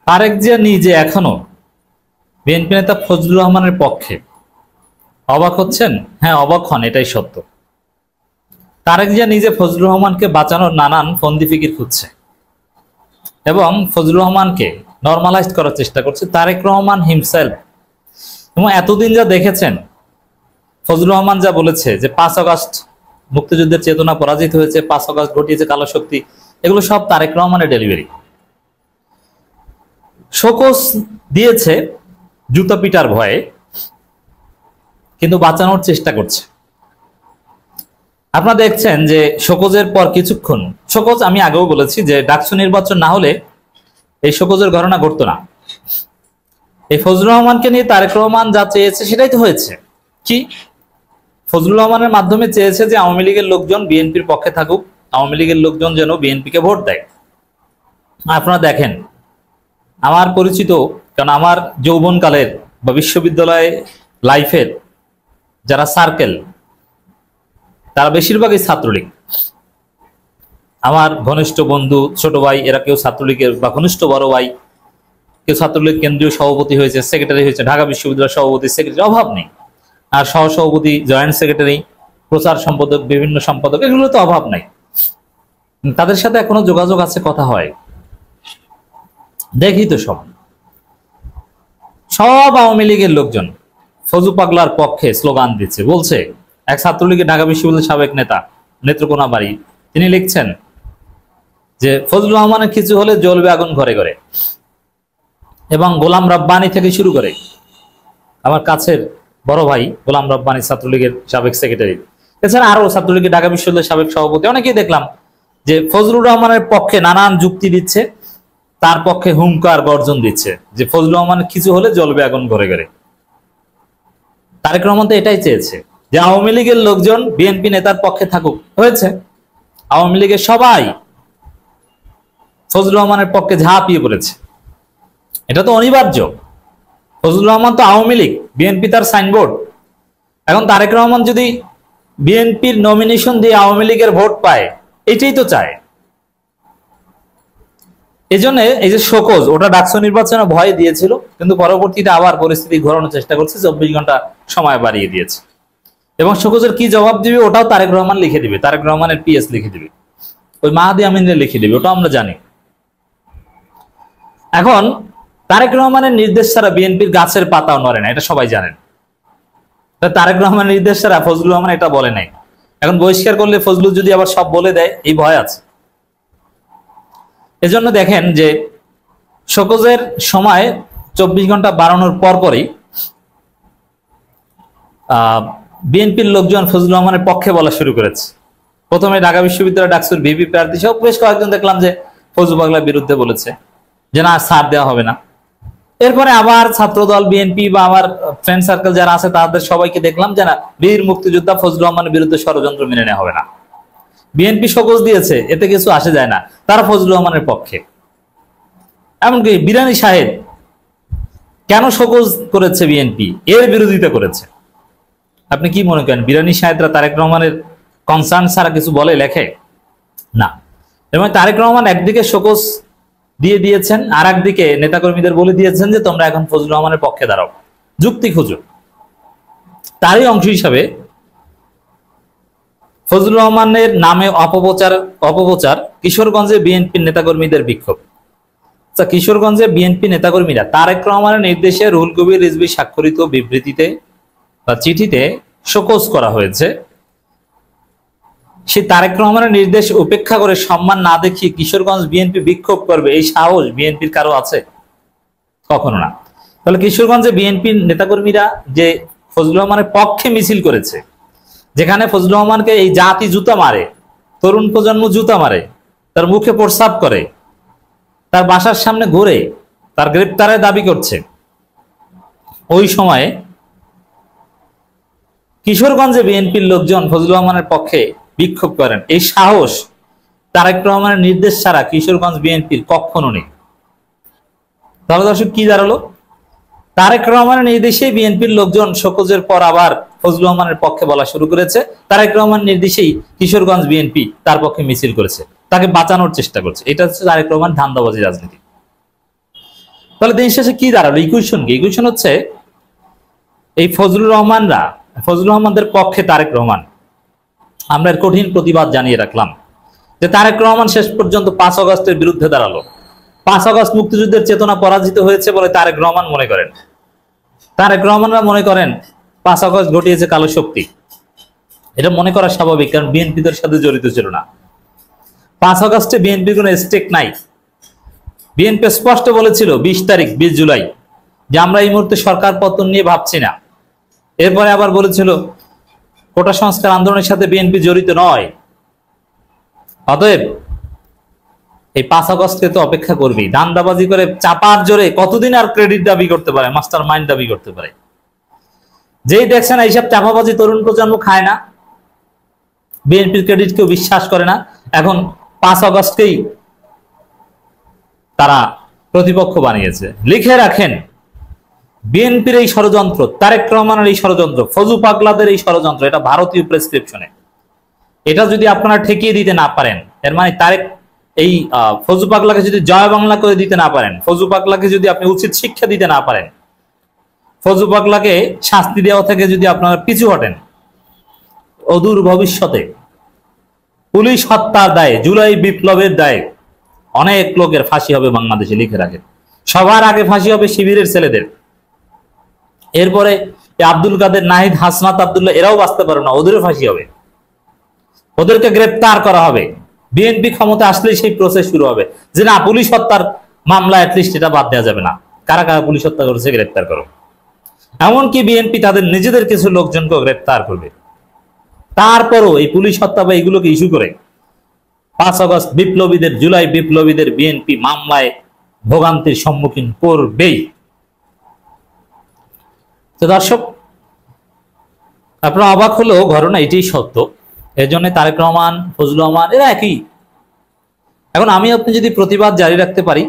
তারেক জিয়া নিজে এখনো বিএনপি নেতা ফজলুর রহমানের পক্ষে। অবাক হচ্ছেন? হ্যাঁ, অবাক হন, এটাই সত্য। তারেক জিয়া নিজে ফজলুর রহমানকে বাঁচানোর নানান ফন্দি ফিকির খুঁজছে এবং ফজলুর রহমানকে নর্মালাইজ করার চেষ্টা করছে তারেক রহমান হিমসেলফ। এবং এতদিন যা দেখেছেন, ফজলুর রহমান যা বলেছে যে 5 আগস্ট মুক্তিযুদ্ধের চেতনা পরাজিত হয়েছে, 5 আগস্ট ঘটিয়েছে কালো শক্তি, এগুলো সব তারেক রহমানের ডেলিভারি। শোকজ দিয়েছে জুতা পিটার ভয়ে, কিন্তু বাঁচানোর চেষ্টা করছে। আপনারা দেখছেন যে শোকজের পর কিছুক্ষণ, শোকজ আমি আগেও বলেছি যে ডাকসু নির্বাচন না হলে এই শোকজের ঘটনা ঘটতো না। এই ফজলুর রহমানকে নিয়ে তারেক রহমান যা চেয়েছে সেটাই তো হয়েছে। কি? ফজলুর রহমানের মাধ্যমে চেয়েছে যে আওয়ামী লীগের লোকজন বিএনপির পক্ষে থাকুক, আওয়ামী লীগের লোকজন যেন বিএনপিকে ভোট দেয়। আপনারা দেখেন, আমার পরিচিত, কারণ আমার যৌবনকালের বা বিশ্ববিদ্যালয় লাইফের যারা সার্কেল, তারা বেশিরভাগই ছাত্রলীগ। আমার ঘনিষ্ঠ বন্ধু, ছোট ভাই, এরা কেউ ছাত্রলীগের বা ঘনিষ্ঠ বড় ভাই, কেউ ছাত্রলীগ কেন্দ্রীয় সভাপতি হয়েছে, সেক্রেটারি হয়েছে, ঢাকা বিশ্ববিদ্যালয়ের সভাপতি, সেক্রেটারি, অভাব নেই। আর সহসভাপতি, জয়েন্ট সেক্রেটারি, প্রচার সম্পাদক, বিভিন্ন সম্পাদক, এগুলো তো অভাব নাই। তাদের সাথে এখনো যোগাযোগ আছে, কথা হয়, দেখি তো সব আওয়ামী লীগের লোকজন ফজু পাগলার পক্ষে স্লোগান দিচ্ছে। বলছে এক ছাত্রলীগের ঢাকা বিশ্ববিদ্যালয়ের সাবেক নেতা নেত্রকোনা বাড়ি, তিনি লিখছেন যে ফজলুর রহমানের কিছু হলে জ্বলবে আগুন ঘরে ঘরে। এবং গোলাম রব্বানী থেকে শুরু করে আমার কাছের বড় ভাই গোলাম রব্বানী, ছাত্রলীগের সাবেক সেক্রেটারি, এছাড়া আরো ছাত্রলীগের ঢাকা বিশ্ববিদ্যালয়ের সাবেক সভাপতি, অনেকেই দেখলাম যে ফজলুর রহমানের পক্ষে নানান যুক্তি দিচ্ছে, তার পক্ষে হুঙ্কার গর্জন দিচ্ছে যে ফজলুর রহমানের কিছু হলে জ্বলবে আগুন ঘরে ঘরে। তারেক রহমান তো এটাই চেয়েছে যে আওয়ামী লীগের লোকজন বিএনপি নেতার পক্ষে থাকুক, হয়েছে। আওয়ামী লীগের সবাই ফজলুর রহমানের পক্ষে ঝাঁপিয়ে পড়েছে, এটা তো অনিবার্য। ফজলুর রহমান তো আওয়ামী লীগ, বিএনপি তার সাইনবোর্ড। এখন তারেক রহমান যদি বিএনপির নমিনেশন দিয়ে আওয়ামী লীগের ভোট পায়, এটাই তো চায়। এই জন্য এই যে শোকজ, ওটা ডাকসু নির্বাচনে ভয় দিয়েছিল, কিন্তু পরবর্তীতে আবার পরিস্থিতি ঘোরানোর চেষ্টা করছে, 24 ঘন্টা সময় বাড়িয়ে দিয়েছে। এবং শোকজের কি জবাব দিবে ওটাও তারেক রহমান লিখে দিবে, তারেক রহমানের পিএস লিখে দিবে, ওই মাহাদি আমিনের লিখে দিবে, ওটা আমরা জানি। এখন তারেক রহমানের নির্দেশ ছাড়া বিএনপির গাছের পাতাও নড়ে না, এটা সবাই জানেন। তারেক রহমানের নির্দেশ ছাড়া ফজলুর রহমান এটা বলে নাই। এখন বহিষ্কার করলে ফজলু যদি আবার সব বলে দেয়, এই ভয় আছে। এজন্য দেখেন যে শোকজের সময় 24 ঘন্টা বাড়ানোর পরপরই বিএনপির লোকজন ফজলুর রহমানের পক্ষে বলা শুরু করেছে। প্রথমে ঢাকা বিশ্ববিদ্যালয় ডাকসুর ভিপি প্রার্থী সহ বেশ কয়েকজন দেখলাম যে ফজলু পাগলার বিরুদ্ধে বলেছে যে না, ছাড় দেওয়া হবে না। এরপরে আবার ছাত্রদল, বিএনপি বা আমার ফ্রেন্ড সার্কেল যারা আছে তাদের সবাইকে দেখলাম যে না, বীর মুক্তিযোদ্ধা ফজলুর রহমানের বিরুদ্ধে ষড়যন্ত্র মেনে নেওয়া হবে না। বিএনপি শোকজ দিয়েছে, এতে কিছু আসে যায় না, তারা ফজলুর রহমানের পক্ষে। এমনকি বিরানী সাহেব কেন শোকজ করেছে বিএনপি, এর বিরোধিতা করেছে। আপনি কি মনে করেন বিরানী সাহেবরা তারেক রহমানের কনসার্ন ছাড়া কিছু বলে লেখে না? এবং তারেক রহমান একদিকে শোকজ দিয়ে দিয়েছেন, আর একদিকে নেতাকর্মীদের বলে দিয়েছেন যে তোমরা এখন ফজলুর রহমানের পক্ষে দাঁড়াও, যুক্তি খুঁজো। তারই অংশ হিসাবে ফজলুর রহমানের নামে অপপ্রচার কিশোরগঞ্জে বিএনপির নেতাকর্মীদের বিক্ষোভ। আচ্ছা, কিশোরগঞ্জে বিএনপি নেতাকর্মীরা তারেক রহমানের নির্দেশে রুহুল কবির রিজভী স্বাক্ষরিত বিবৃতিতে বা চিঠিতে শোকজ করা হয়েছে, সে তারেক রহমানের নির্দেশ উপেক্ষা করে সম্মান না দেখিয়ে কিশোরগঞ্জ বিএনপি বিক্ষোভ করবে, এই সাহস বিএনপির কারো আছে? কখনো না। তাহলে কিশোরগঞ্জে বিএনপির নেতাকর্মীরা যে ফজলুর রহমানের পক্ষে মিছিল করেছে, যেখানে ফজলুর রহমানকে এই জাতি জুতা মারে, তরুণ প্রজন্ম জুতা মারে, তার মুখে প্রস্রাব করে, তার বাসার সামনে ঘুরে তার গ্রেপ্তারের দাবি করছে, ওই সময়ে কিশোরগঞ্জে বিএনপির লোকজন ফজলুর রহমানের পক্ষে বিক্ষোভ করেন, এই সাহস তারেক রহমানের নির্দেশ ছাড়া কিশোরগঞ্জ বিএনপির কখনো নেই। তাহলে দর্শক কি দাঁড়ালো? তারেক রহমানের নির্দেশে বিএনপির লোকজন শোকজের পর আবার ফজলুর রহমানের পক্ষে বলা শুরু করেছে, তারেক রহমানের নির্দেশেই কিশোরগঞ্জ বিএনপি তার পক্ষে মিছিল করেছে, তাকে বাঁচানোর চেষ্টা করছে। এটা হচ্ছে তারেক রহমান ধান্দাবাজি রাজনীতি। তাহলে দিন শেষে কি দাঁড়ালো? ইকুয়েশন কি? ইকুয়েশন হচ্ছে এই ফজলুর রহমানদের পক্ষে তারেক রহমান, আমরা এর কঠিন প্রতিবাদ জানিয়ে রাখলাম যে তারেক রহমান শেষ পর্যন্ত 5 আগস্টের বিরুদ্ধে দাঁড়ালো। 5 আগস্ট মুক্তিযুদ্ধের চেতনা পরাজিত হয়েছে বলে তারেক রহমানরা মনে করেন 5 আগস্ট ঘটিয়েছে কালো শক্তি। এটা মনে করা স্বাভাবিক, কারণ বিএনপিদের সাথে জড়িত ছিল না। 5 আগস্টে বিএনপির কোনো স্টেক নাই। বিএনপি স্পষ্ট বলেছিল 20 জুলাই যে আমরা এই মুহূর্তে সরকার পতন নিয়ে ভাবছি না। এরপরে আবার বলেছিল কোটা সংস্কার আন্দোলনের সাথে বিএনপি জড়িত নয়। অতএব এই 5 আগস্টকে তো অপেক্ষা করবি। দান্দাবাজি করে চাপার জোরে কতদিন আর ক্রেডিট দাবি করতে পারে, মাস্টার মাইন্ড দাবি করতে পারে? যেই দেখছেন এইসব চাপাবাজি তরুণ প্রজন্ম খায় না, বিএনপির ক্রেডিট কেউ বিশ্বাস করে না, এখন 5 আগস্টকেই তারা প্রতিপক্ষ বানিয়েছে। লিখে রাখেন, বিএনপির এই ষড়যন্ত্র, তারেক রহমানের এই ষড়যন্ত্র, ফজু পাগলাদের এই ষড়যন্ত্র, এটা ভারতীয় প্রেসক্রিপশনে। এটা যদি আপনারা ঠেকিয়ে দিতে না পারেন, এর মানে তারেক এই ফজু পাগলাকে যদি জয় বাংলা করে দিতে না পারেন, ফজু পাগলাকে যদি আপনি উচিত শিক্ষা দিতে না পারেন, ফজু পাগলাকে শাস্তি দেওয়া থেকে যদি আপনারা পিছু হটেন, অদূর ভবিষ্যতে পুলিশ হত্যার দায়ে, জুলাই বিপ্লবের দায়ে অনেক লোকের ফাঁসি হবে বাংলাদেশে। লিখে রাখেন, সবার আগে ফাঁসি হবে শিবিরের ছেলেদের। এরপরে আব্দুল কাদের, নাহিদ, হাসনাত আব্দুল্লাহ এরাও বাঁচতে পারে না, ওদেরও ফাঁসি হবে, ওদেরকে গ্রেপ্তার করা হবে। বিএনপি ক্ষমতা আসলেই সেই প্রসেস শুরু হবে যে না, পুলিশ হত্যার মামলা অ্যাটলিস্ট এটা বাদ দেওয়া যাবে না, কারা কারা পুলিশ হত্যা করেছে গ্রেপ্তার করো। এমনকি বিএনপি তাদের নিজেদের কিছু লোকজনকে গ্রেপ্তার করবে। তারপরও এই পুলিশ হত্যা বা এগুলোকে ইস্যু করে 5 আগস্ট বিপ্লবীদের, জুলাই বিপ্লবীদের বিএনপি মামলায় ভোগান্তির সম্মুখীন করবেই। তো দর্শক, আপনার অবাক হলেও ঘটনা এটাই সত্য। এর জন্য তারেক রহমান, ফজলুর রহমান এরা একই। এখন আমি আপনি যদি প্রতিবাদ জারি রাখতে পারি,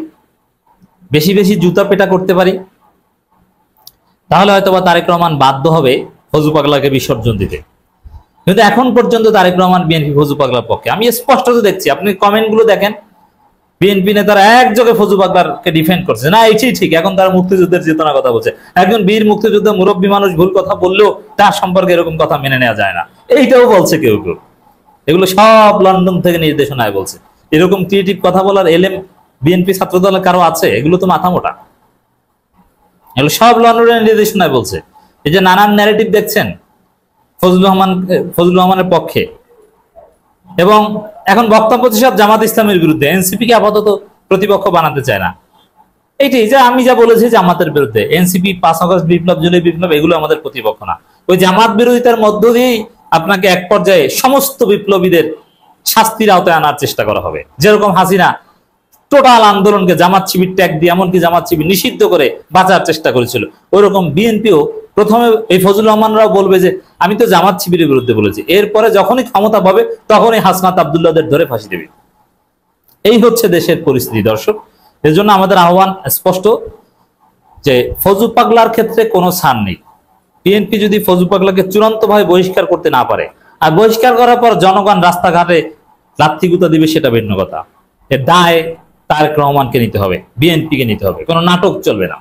বেশি বেশি জুতা পেটা করতে পারি, তাহলে হয়তোবা তারেক রহমান বাধ্য হবে ফজু পাগলাকে বিসর্জন দিতে। কিন্তু এখন পর্যন্ত তারেক রহমান বিএনপি ফজু পাগলার পক্ষে। আমি স্পষ্ট দেখছি, আপনি কমেন্ট গুলো দেখেন, বিএনপি নেতারা একযোগে ফজু পাগলাকে ডিফেন্ড করছে, না এটাই ঠিক, এখন তারা মুক্তিযুদ্ধের চেতনার কথা বলছে। একজন বীর মুক্তিযুদ্ধ মুরব্বী মানুষ ভুল কথা বললেও তার সম্পর্কে এরকম কথা মেনে নেওয়া যায় না, এইটাও বলছে কেউ কেউ। এগুলো সব লন্ডন থেকে নির্দেশনায় বলছে। এরকম ক্রিয়েটিভ কথা বলার এলএম বিএনপি ছাত্র দলের কারো আছে? এগুলো তো মাথা মোটা। এগুলো সব লন্ডনের নির্দেশনায় বলছে। এই যে নানান ন্যারেটিভ দেখছেন ফজলুর রহমানের পক্ষে, এবং এখন বক্তব্য সব জামাত ইসলামের বিরুদ্ধে। এনসিপি কে আপাতত প্রতিপক্ষ বানাতে চায় না। এইটাই যে আমি যা বলেছি জামাতের বিরুদ্ধে, এনসিপি, 5 আগস্ট বিপ্লব, জুলাই বিপ্লব এগুলো আমাদের প্রতিপক্ষ না। ওই জামাত বিরোধিতার মধ্য দিয়েই আপনাকে এক পর্যায়ে সমস্ত বিপ্লবীদের শাস্তির আওতায় আনার চেষ্টা করা হবে। যেরকম হাসিনা টোটাল আন্দোলনকে জামাত শিবির ট্যাগ দিয়ে, এমনকি জামাত শিবির নিষিদ্ধ করে বাঁচার চেষ্টা করেছিল, ওইরকম বিএনপিও প্রথমে এই ফজলুর রহমানরাও বলবে যে আমি তো জামাত শিবিরের বিরুদ্ধে বলেছি, এরপরে যখনই ক্ষমতা পাবে তখনই হাসনাত আব্দুল্লাহদের ধরে ফাঁসি দেবে। এই হচ্ছে দেশের পরিস্থিতি দর্শক। এর জন্য আমাদের আহ্বান স্পষ্ট যে ফজু পাগলার ক্ষেত্রে কোনো ছাড় নেই। বিএনপি যদি ফজু পাগলাকে চূড়ান্তভাবে বহিষ্কার করতে না পারে, আর বহিষ্কার করার পর জনগণ রাস্তাঘাটে লাথি গুঁতা দিবে, সেটা ভিন্ন কথা। এর দায় তারেক রহমানকে নিতে হবে, বিএনপিকে নিতে হবে, কোনো নাটক চলবে না।